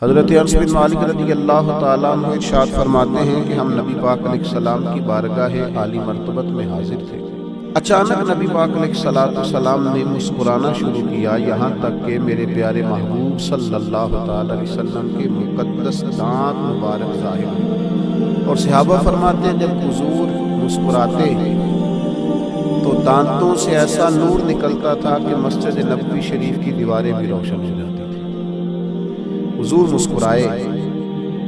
حضرت انس بن مالک رضی اللہ تعالیٰ عنہ ارشاد فرماتے ہیں کہ ہم نبی پاک علیہ السلام کی بارگاہ عالی مرتبت میں حاضر تھے۔ اچانک نبی پاک علیہ السلام نے مسکرانا شروع کیا، یہاں تک کہ میرے پیارے محبوب صلی اللہ تعالیٰ علیہ وسلم کے مقدس دانت مبارک ظاہر ہوئے۔ اور صحابہ فرماتے ہیں جب حضور مسکراتے تو دانتوں سے ایسا نور نکلتا تھا کہ مسجد نبوی شریف کی دیواریں بھی روشن ہو جاتی تھیں۔ حضور مسکرائے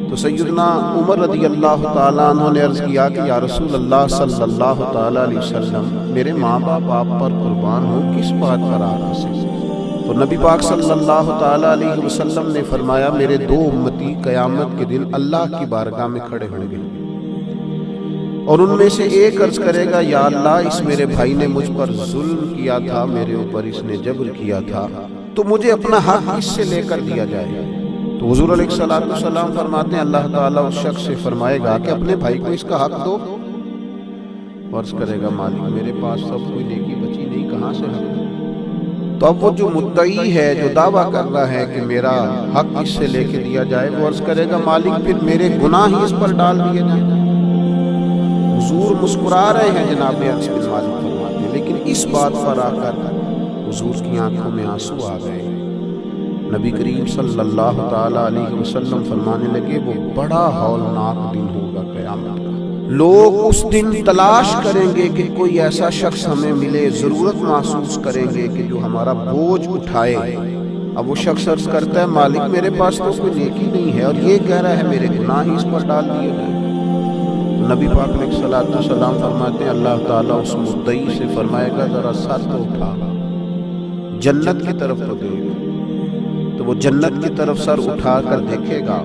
تو سیدنا عمر رضی اللہ تعالیٰ عنہ نے عرض کیا کہ یا رسول اللہ صلی اللہ تعالیٰ علیہ وسلم، میرے ماں باپ آپ پر قربان ہوں، کس بات پر آپ سے؟ تو نبی پاک صلی اللہ تعالیٰ علیہ وسلم نے فرمایا، میرے دو امتی قیامت کے دن اللہ کی بارگاہ میں کھڑے ہوں گے، اور ان میں سے ایک عرض کرے گا، یا اللہ، اس میرے بھائی نے مجھ پر ظلم کیا تھا، میرے اوپر اس نے جبر کیا تھا، تو مجھے اپنا حق اس سے لے کر دیا جائے۔ تو حضور علیہ السلام فرماتے ہیں اللہ تعالیٰ اس شخص سے فرمائے گا کہ اپنے بھائی کو اس کا حق دو، عرض کرے گا مالک میرے پاس سب کوئی نیکی بچی نہیں، کہاں سے حق دو؟ تو اب وہ جو مدعی ہے، جو دعویٰ کر رہا ہے کہ میرا حق اس سے لے کے دیا جائے، وہ عرض کرے گا مالک پھر میرے گناہ ہی اس پر ڈال دیے جائیں۔ حضور مسکرا رہے ہیں جناب انس بن مالک فرماتے ہیں، لیکن اس بات پر آ کر حضور کی آنکھوں میں آنسو آ گئے۔ نبی کریم صلی اللہ تعالیٰ علیہ وسلم فرمانے لگے، وہ بڑا ہولناک دن ہوگا قیامت کا، لوگ اس دن تلاش کریں گے کہ کوئی ایسا شخص ہمیں ملے، ضرورت محسوس کریں گے کہ جو ہمارا بوجھ اٹھائے۔ اب وہ شخص عرض کرتا ہے مالک میرے پاس تو کوئی نیکی نہیں ہے، اور یہ کہہ رہا ہے میرے گناہ ہی اس پر ڈال دیے گئے۔ نبی پاک علیہ السلام فرماتے ہیں اللہ تعالیٰ اس مدعی سے فرمائے گا ذرا سر تو اٹھا، جنت کی طرف تو دیکھ۔ تو وہ جنت کی طرف سر اٹھا کر دیکھے گا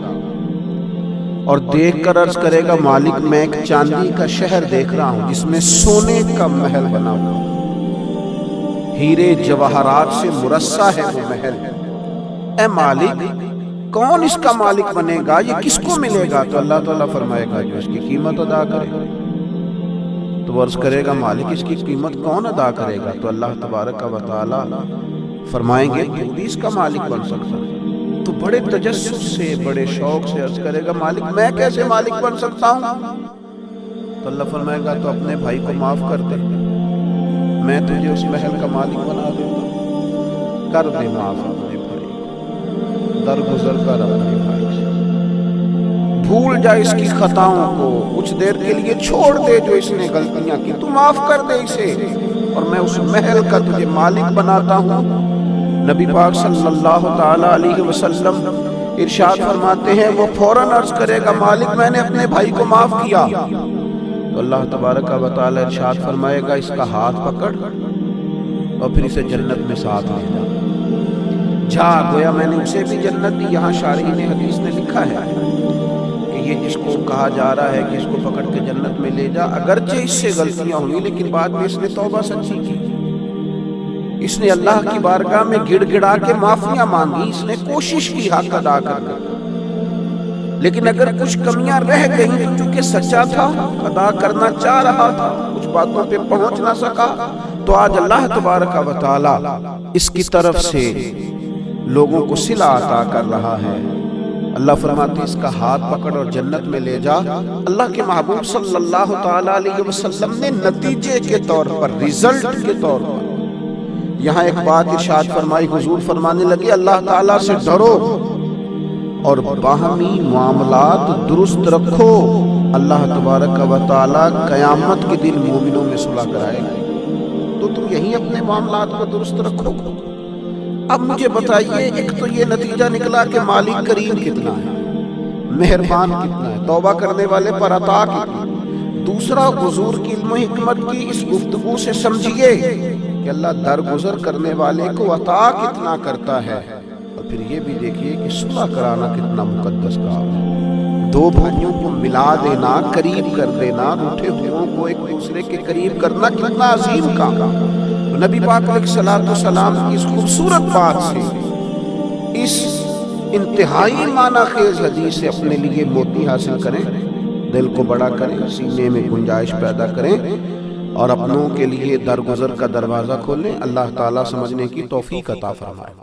اور دیکھ کر عرض کرے گا مالک میں ایک چاندی کا شہر دیکھ رہا ہوں جس میں سونے کا محل بنا ہوا، ہیرے جواہرات سے مرصع ہے وہ محل۔ اے مالک کون اس کا مالک بنے گا، یہ کس کو ملے گا؟ تو اللہ تعالیٰ فرمائے گا جو اس کی قیمت ادا کرے۔ تو وہ عرض کرے گا مالک اس کی قیمت کون ادا کرے گا؟ تو اللہ تبارک و تعالیٰ فرمائیں گے تو بھی اس کا مالک بن سکتا ہے۔ تو بڑے تجسس سے، بڑے شوق سے عرض کرے گا مالک میں کیسے مالک بن سکتا ہوں؟ تو اللہ فرمائے گا تو اپنے بھائی کو معاف کر دے، میں تجھے اس محل کا مالک بنا دیتا ہوں، کر دے معاف اپنے بھائی کو، درگزر کر اپنے بھائی سے، بھول جا اس کی خطاؤں کو، کچھ دیر کے لیے چھوڑ دے جو اس نے غلطیاں کی، تو معاف کر دے اسے، اور میں اس محل کا تجھے مالک بناتا ہوں۔ نبی پاک صلی اللہ تعالیٰ علیہ وسلم ارشاد فرماتے ہیں وہ فوراً عرض کرے گا مالک میں نے اپنے بھائی کو معاف کیا۔ تو اللہ تبارک و تعالیٰ ارشاد فرمائے گا اس کا ہاتھ پکڑ اور پھر اسے جنت میں ساتھ لے جا، گویا میں نے اسے بھی جنت دی۔ یہاں شارحین حدیث نے لکھا ہے کہ یہ جس کو کہا جا رہا ہے کہ اس کو پکڑ کے جنت میں لے جا، اگرچہ اس سے غلطیاں ہوئی لیکن بعد میں اس نے توبہ سچی کی، اس نے اللہ کی بارگاہ میں گڑ گڑا کے معافیاں مانگی، اس نے کوشش کی حق ادا کرنے، لیکن اگر کچھ کمیاں رہ گئیں چونکہ سچا تھا، ادا کرنا چاہ رہا تھا، کچھ باتوں پہ پہنچ نہ سکا، تو آج اللہ تبارک و تعالیٰ اس کی طرف سے لوگوں کو صلہ عطا کر رہا ہے۔ اللہ فرماتے ہیں اس کا ہاتھ پکڑ اور جنت میں لے جا۔ اللہ کے محبوب صلی اللہ تعالیٰ علیہ وسلم نے نتیجے کے طور پر، ریزلٹ کے طور پر یہاں ایک بات ارشاد فرمائی، حضور فرمانے لگے اللہ تعالیٰ سے ڈرو اور باہمی معاملات درست رکھو، اللہ تبارک و تعالیٰ قیامت کے دن مومنوں میں صلح کرائے گا، تو تم یہی اپنے معاملات کو درست رکھو۔ اب مجھے بتائیے، ایک تو یہ نتیجہ نکلا کہ مالک کریم کتنا ہے، مہربان کتنا ہے، توبہ کرنے والے پر عطا کتنا۔ دوسرا حضور کی علم و حکمت کی اس گفتگو سے سمجھیے کہ اللہ درگزر کرنے والے کو عطا کتنا کرتا ہے، اور پھر یہ بھی دیکھیے کہ صلح کرانا کتنا مقدس کام ہے۔ دو بھائیوں کو ملا دینا، قریب کر دینا، روٹھے ہوئوں کو ایک دوسرے کے قریب کرنا کتنا عظیم کام ہے۔ نبی پاک علیہ السلام کی اس خوبصورت بات سے، اس انتہائی معنی خیز حدیث سے اپنے لیے موتی حاصل کریں، دل کو بڑا کریں، سینے میں گنجائش پیدا کریں، اور اپنوں کے لیے درگزر کا دروازہ کھولیں۔ اللہ تعالیٰ سمجھنے کی توفیق عطا فرمائے۔